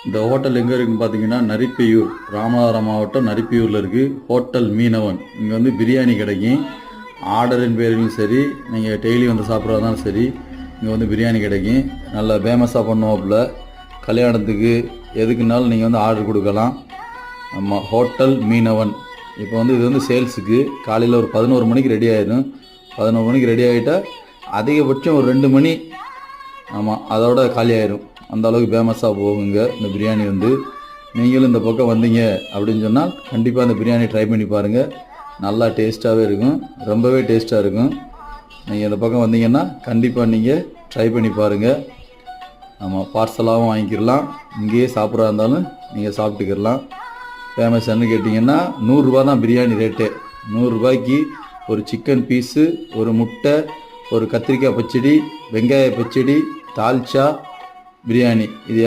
இந்த ஹோட்டல் எங்கே இருக்குன்னு பார்த்தீங்கன்னா நரிப்பையூர், ராமநாதபுரம் மாவட்டம் நரிப்பையூரில் இருக்குது. ஹோட்டல் மீனவன். இங்கே வந்து பிரியாணி கிடைக்கும். ஆர்டரின் பேரிலும் சரி, நீங்கள் டெய்லி வந்து சாப்பிட்றதாலும் சரி, இங்கே வந்து பிரியாணி கிடைக்கும். நல்லா ஃபேமஸாக பண்ணுவாப்புல. கல்யாணத்துக்கு எதுக்குனாலும் நீங்கள் வந்து ஆர்டர் கொடுக்கலாம். ஆமாம், ஹோட்டல் மீனவன். இப்போ வந்து இது வந்து சேல்ஸுக்கு காலையில் ஒரு 11 மணிக்கு ரெடி ஆகிடும். 11 மணிக்கு ரெடி ஆகிட்டால் அதிகபட்சம் ஒரு 2 மணி, ஆமாம், அதோட காலி ஆயிடும். அந்த அளவுக்கு ஃபேமஸாக போகுங்க இந்த பிரியாணி வந்து. நீங்களும் இந்த பக்கம் வந்தீங்க அப்படின்னு சொன்னால் கண்டிப்பாக அந்த பிரியாணி ட்ரை பண்ணி பாருங்கள். நல்லா டேஸ்ட்டாகவே இருக்கும், ரொம்பவே டேஸ்ட்டாக இருக்கும். நீங்கள் இந்த பக்கம் வந்தீங்கன்னா கண்டிப்பாக நீங்கள் ட்ரை பண்ணி பாருங்கள். ஆமாம், பார்சலாகவும் வாங்கிக்கிடலாம். இங்கேயே சாப்பிட்றா இருந்தாலும் நீங்கள் சாப்பிட்டுக்கிடலாம். ஃபேமஸ் என்ன கேட்டிங்கன்னா 100 ரூபா தான் பிரியாணி ரேட்டு. 100 ரூபாய்க்கு ஒரு சிக்கன் பீஸு, ஒரு முட்டை, ஒரு கத்திரிக்காய் பச்சடி, வெங்காய பச்சடி, தால்ச்சா, பிரியாணி, இது எல்லாம்